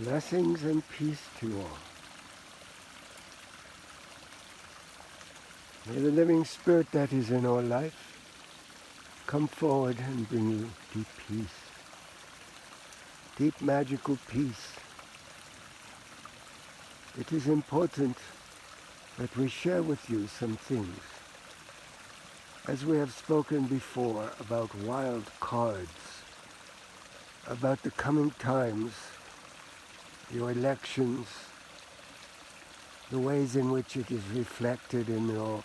Blessings and peace to you all. May the living spirit that is in our life come forward and bring you deep peace, deep magical peace. It is important that we share with you some things. As we have spoken before about wild cards, about the coming times, your elections, the ways in which it is reflected in your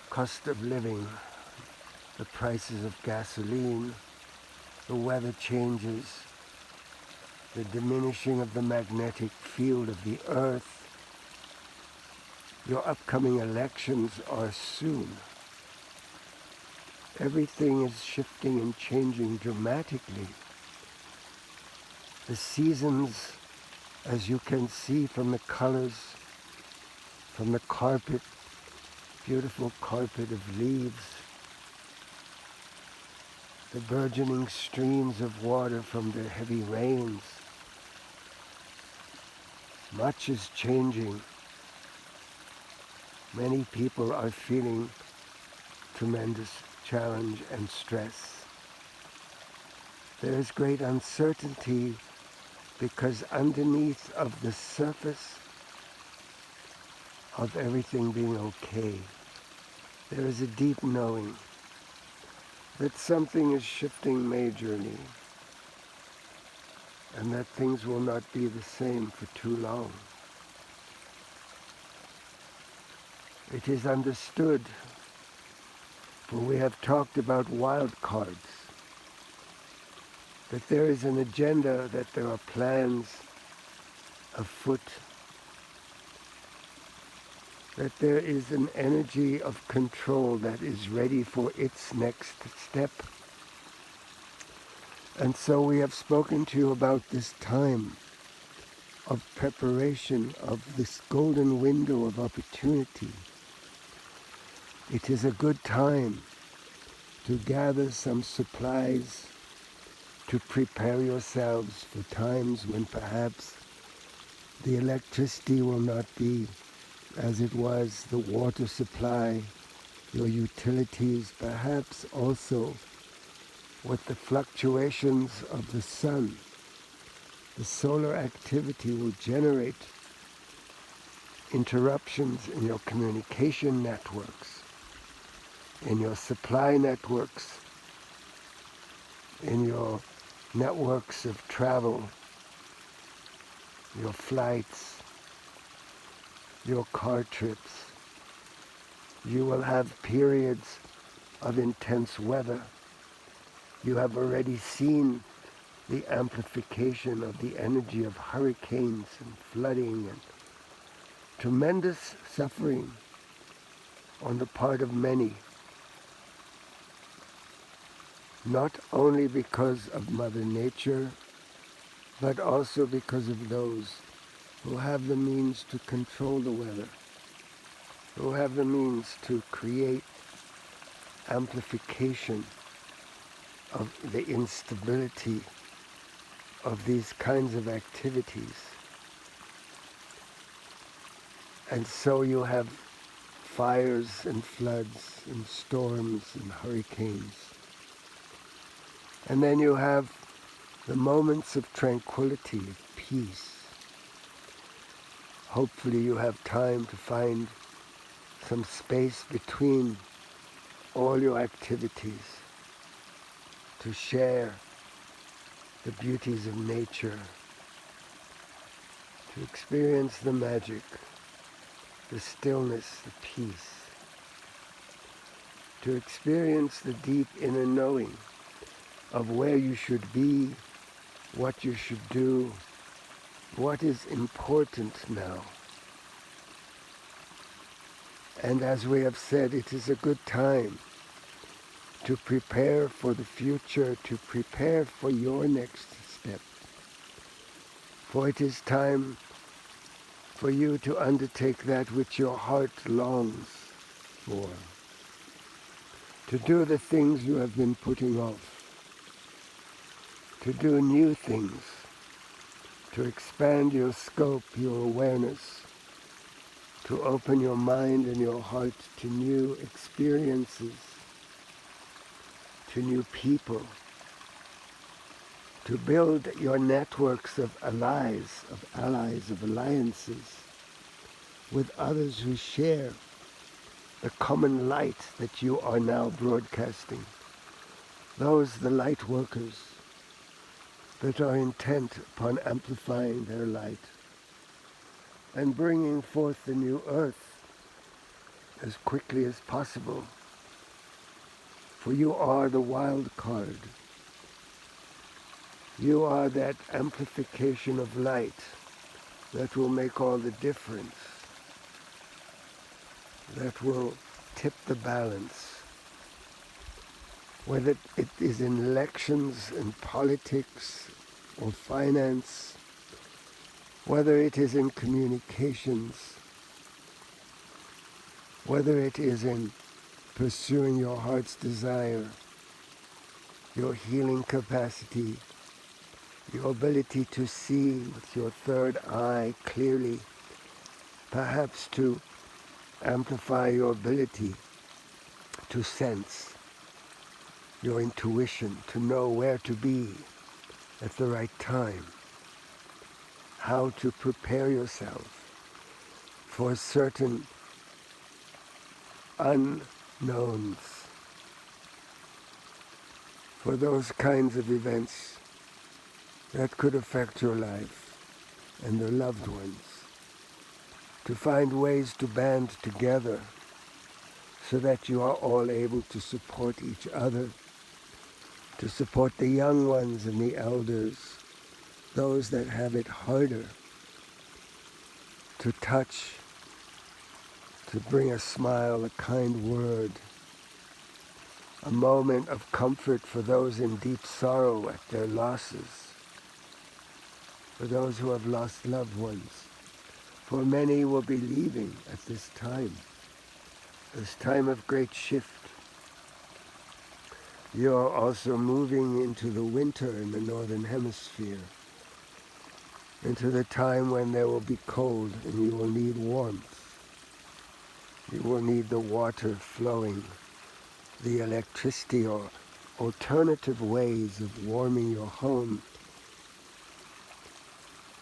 cost of living, the prices of gasoline, the weather changes, the diminishing of the magnetic field of the earth. Your upcoming elections are soon. Everything is shifting and changing dramatically. The seasons, as you can see from the colors, from the carpet, beautiful carpet of leaves, the burgeoning streams of water from the heavy rains. Much is changing. Many people are feeling tremendous challenge and stress. There is great uncertainty because underneath of the surface of everything being okay, there is a deep knowing that something is shifting majorly and that things will not be the same for too long. It is understood, for we have talked about wild cards, that there is an agenda, that there are plans afoot, that there is an energy of control that is ready for its next step. And so we have spoken to you about this time of preparation, of this golden window of opportunity. It is a good time to gather some supplies, to prepare yourselves for times when perhaps the electricity will not be as it was, the water supply, your utilities, perhaps also with the fluctuations of the sun. The solar activity will generate interruptions in your communication networks, in your supply networks, in your networks of travel, your flights, your car trips. You will have periods of intense weather. You have already seen the amplification of the energy of hurricanes and flooding and tremendous suffering on the part of many, not only because of Mother Nature, but also because of those who have the means to control the weather, who have the means to create amplification of the instability of these kinds of activities. And so you have fires and floods and storms and hurricanes. And then you have the moments of tranquility, of peace. Hopefully you have time to find some space between all your activities to share the beauties of nature, to experience the magic, the stillness, the peace, to experience the deep inner knowing of where you should be, what you should do, what is important now. And as we have said, it is a good time to prepare for the future, to prepare for your next step. For it is time for you to undertake that which your heart longs for, to do the things you have been putting off, to do new things, to expand your scope, your awareness, to open your mind and your heart to new experiences, to new people, to build your networks of allies, of alliances with others who share the common light that you are now broadcasting. Those, the light workers, that are intent upon amplifying their light and bringing forth the new earth as quickly as possible. For you are the wild card. You are that amplification of light that will make all the difference, that will tip the balance. Whether it is in elections, in politics, or finance, whether it is in communications, whether it is in pursuing your heart's desire, your healing capacity, your ability to see with your third eye clearly, perhaps to amplify your ability to sense, your intuition, to know where to be at the right time, how to prepare yourself for certain unknowns, for those kinds of events that could affect your life and your loved ones, to find ways to band together so that you are all able to support each other, to support the young ones and the elders, those that have it harder, to touch, to bring a smile, a kind word, a moment of comfort for those in deep sorrow at their losses, for those who have lost loved ones. For many will be leaving at this time of great shift. You are also moving into the winter in the northern hemisphere, into the time when there will be cold and you will need warmth. You will need the water flowing, the electricity or alternative ways of warming your home,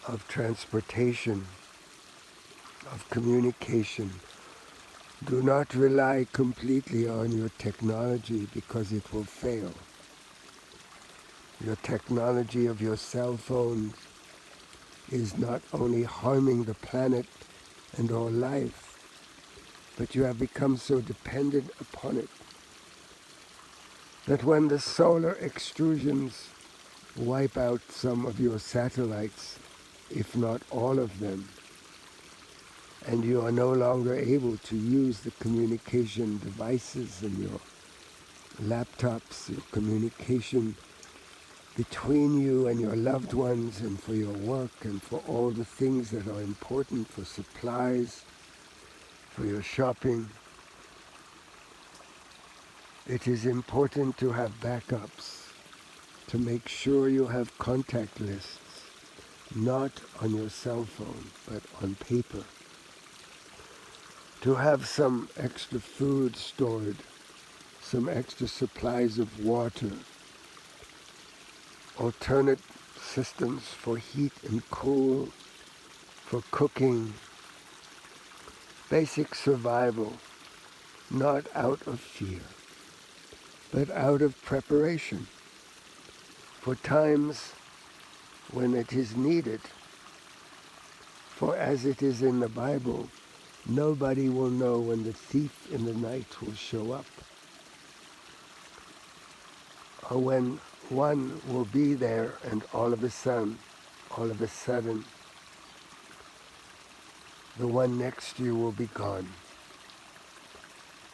of transportation, of communication. Do not rely completely on your technology because it will fail. Your technology of your cell phone is not only harming the planet and our life, but you have become so dependent upon it that when the solar extrusions wipe out some of your satellites, if not all of them, and you are no longer able to use the communication devices and your laptops, your communication between you and your loved ones and for your work and for all the things that are important, for supplies, for your shopping. It is important to have backups, to make sure you have contact lists, not on your cell phone, but on paper. To have some extra food stored, some extra supplies of water, alternate systems for heat and cool, for cooking, basic survival, not out of fear, but out of preparation for times when it is needed. For as it is in the Bible, nobody will know when the thief in the night will show up, or when one will be there and all of a sudden, the one next to you will be gone.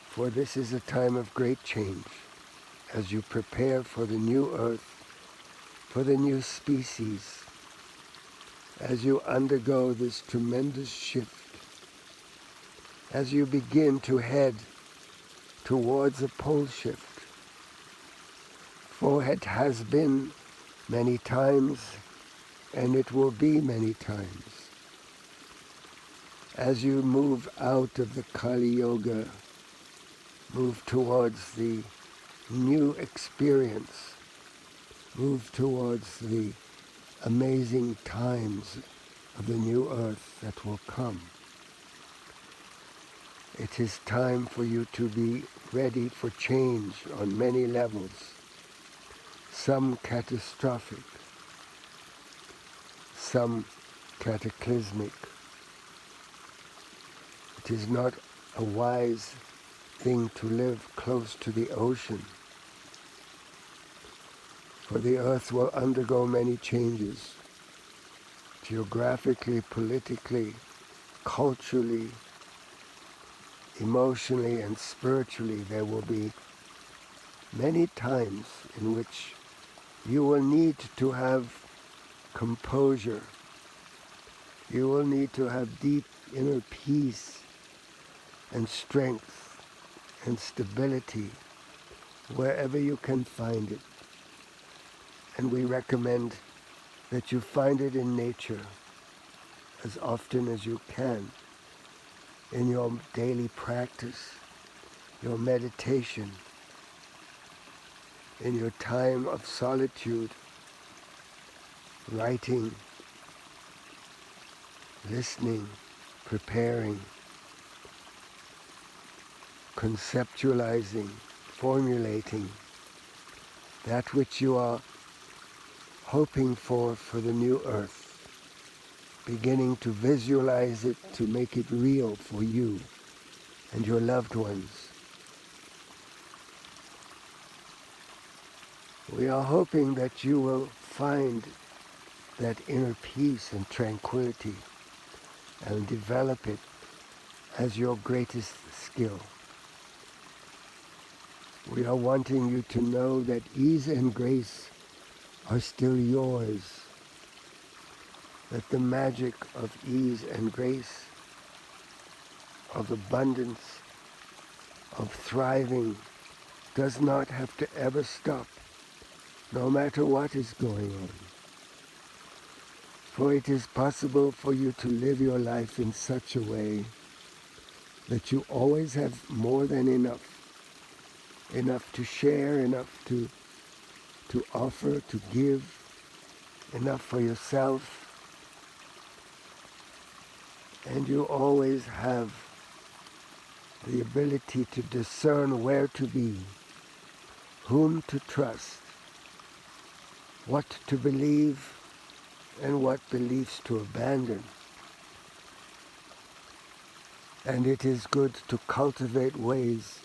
For this is a time of great change as you prepare for the new earth, for the new species, as you undergo this tremendous shift, as you begin to head towards a pole shift. For it has been many times and it will be many times. As you move out of the Kali Yoga, move towards the new experience, move towards the amazing times of the new earth that will come. It is time for you to be ready for change on many levels, some catastrophic, some cataclysmic. It is not a wise thing to live close to the ocean, for the earth will undergo many changes, geographically, politically, culturally, emotionally and spiritually. There will be many times in which you will need to have composure. You will need to have deep inner peace and strength and stability wherever you can find it. And we recommend that you find it in nature as often as you can, in your daily practice, your meditation, in your time of solitude, writing, listening, preparing, conceptualizing, formulating that which you are hoping for the new earth, beginning to visualize it, to make it real for you and your loved ones. We are hoping that you will find that inner peace and tranquility and develop it as your greatest skill. We are wanting you to know that ease and grace are still yours, that the magic of ease and grace, of abundance, of thriving, does not have to ever stop, no matter what is going on. For it is possible for you to live your life in such a way that you always have more than enough, enough to share, enough to offer, to give, enough for yourself. And you always have the ability to discern where to be, whom to trust, what to believe, and what beliefs to abandon. And it is good to cultivate ways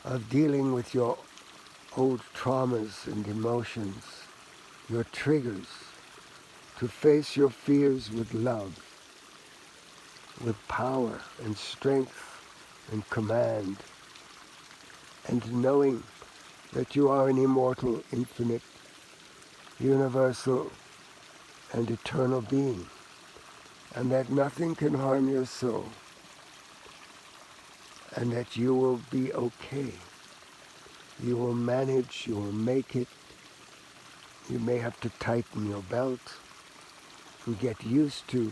of dealing with your old traumas and emotions, your triggers, to face your fears with love, with power and strength and command, and knowing that you are an immortal, infinite, universal, and eternal being, and that nothing can harm your soul, and that you will be okay. You will manage, you will make it. You may have to tighten your belt and get used to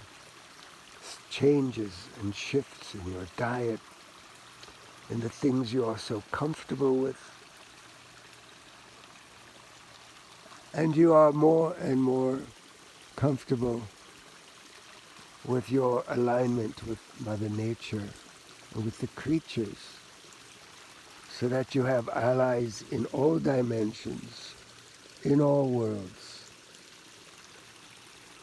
changes and shifts in your diet and the things you are so comfortable with. And you are more and more comfortable with your alignment with Mother Nature and with the creatures, so that you have allies in all dimensions, in all worlds,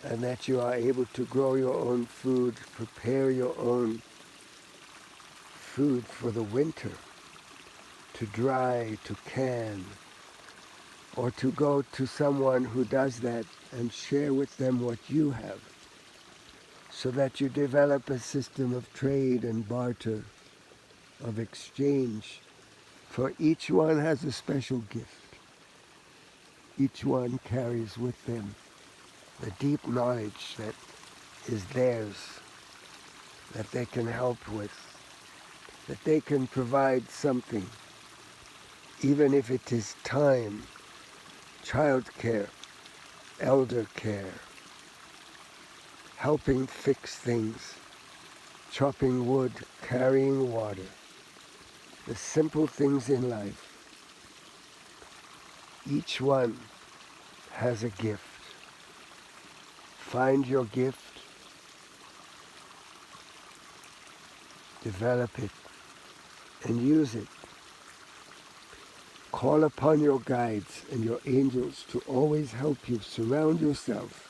and that you are able to grow your own food, prepare your own food for the winter, to dry, to can, or to go to someone who does that and share with them what you have, so that you develop a system of trade and barter, of exchange, for each one has a special gift. Each one carries with them the deep knowledge that is theirs, that they can help with, that they can provide something, even if it is time, child care, elder care, helping fix things, chopping wood, carrying water, the simple things in life. Each one has a gift. Find your gift, develop it, and use it. Call upon your guides and your angels to always help you. Surround yourself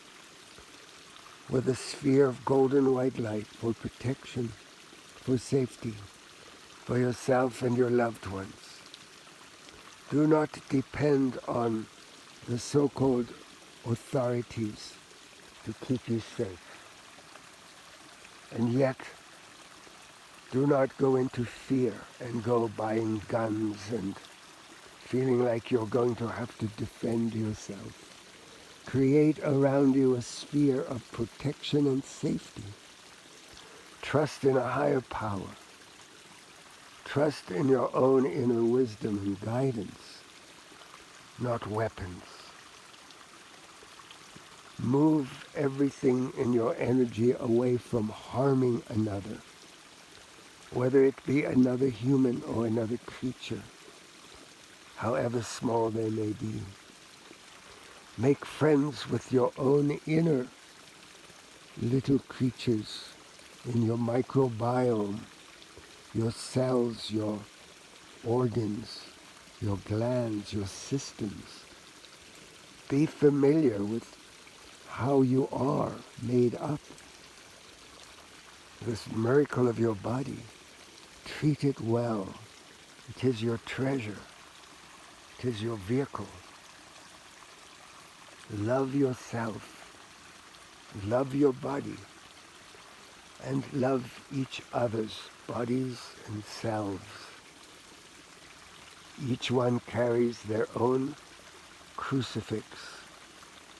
with a sphere of golden white light for protection, for safety, for yourself and your loved ones. Do not depend on the so-called authorities to keep you safe. And yet, do not go into fear and go buying guns and feeling like you're going to have to defend yourself. Create around you a sphere of protection and safety. Trust in a higher power. Trust in your own inner wisdom and guidance, not weapons. Move everything in your energy away from harming another, whether it be another human or another creature, however small they may be. Make friends with your own inner little creatures in your microbiome, your cells, your organs, your glands, your systems. Be familiar with how you are made up. This miracle of your body. Treat it well. It is your treasure. It is your vehicle. Love yourself. Love your body. And love each other's bodies and selves. Each one carries their own crucifix,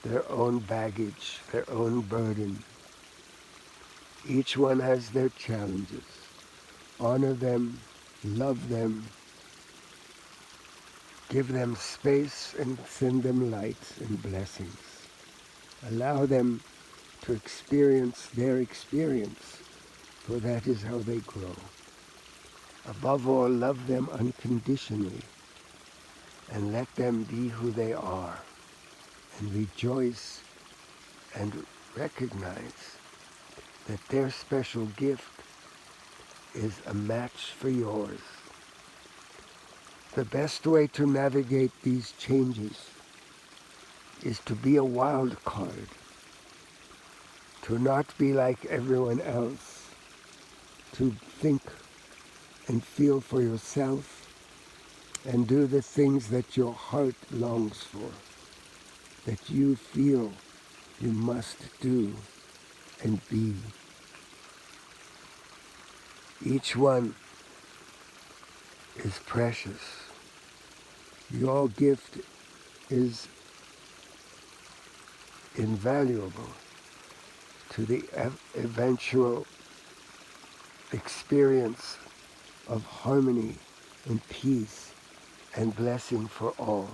their own baggage, their own burden. Each one has their challenges. Honor them, love them, give them space and send them light and blessings. Allow them to experience their experience, for that is how they grow. Above all, love them unconditionally and let them be who they are, and rejoice and recognize that their special gift is a match for yours. The best way to navigate these changes is to be a wild card, to not be like everyone else, to think and feel for yourself and do the things that your heart longs for, that you feel you must do and be. Each one is precious. Your gift is invaluable to the eventual experience of harmony and peace and blessing for all.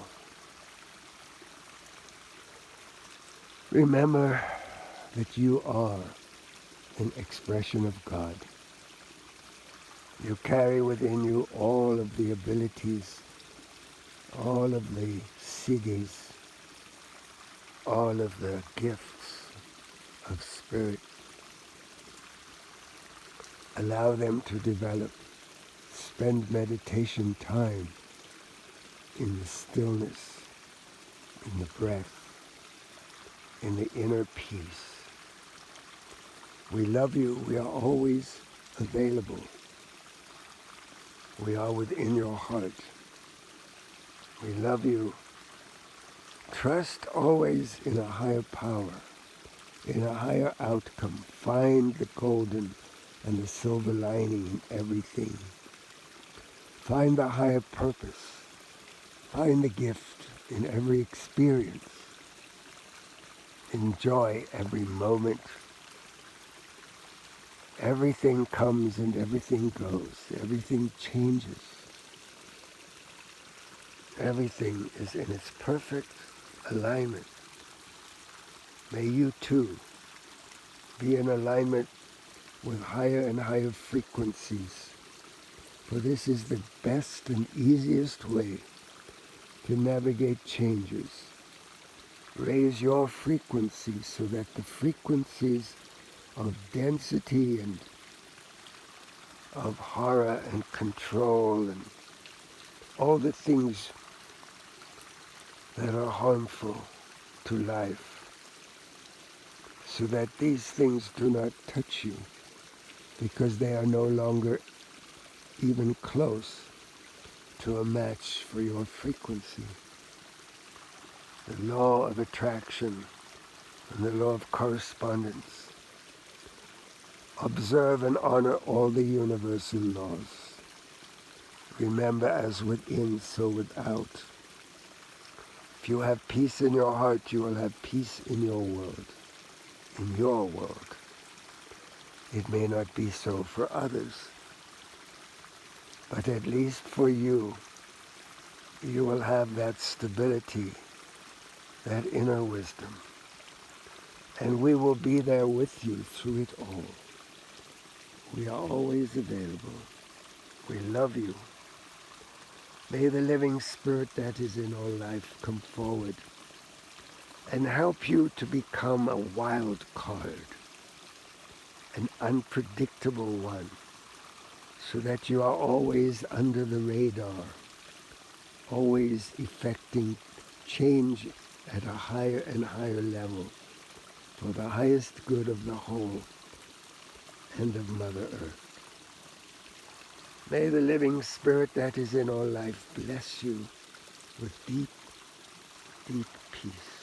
Remember that you are an expression of God. You carry within you all of the abilities, all of the siddhis, all of the gifts of spirit. Allow them to develop. Spend meditation time in the stillness, in the breath, in the inner peace. We love you. We are always available. We are within your heart. We love you. Trust always in a higher power, in a higher outcome. Find the golden and the silver lining in everything. Find the higher purpose. Find the gift in every experience. Enjoy every moment. Everything comes and everything goes. Everything changes. Everything is in its perfect alignment. May you too Be in alignment with higher and higher frequencies. For this is the best and easiest way to navigate changes. Raise your frequency so that the frequencies of density and of horror and control and all the things that are harmful to life, so that these things do not touch you, because they are no longer even close to a match for your frequency. The law of attraction and the law of correspondence. Observe and honor all the universal laws. Remember, as within, so without. If you have peace in your heart, you will have peace in your world. In your world. It may not be so for others, but at least for you, you will have that stability, that inner wisdom. And we will be there with you through it all. We are always available. We love you. May the living spirit that is in all life come forward and help you to become a wild card, an unpredictable one, so that you are always under the radar, always effecting change at a higher and higher level for the highest good of the whole and of Mother Earth. May the living spirit that is in all life bless you with deep, deep peace.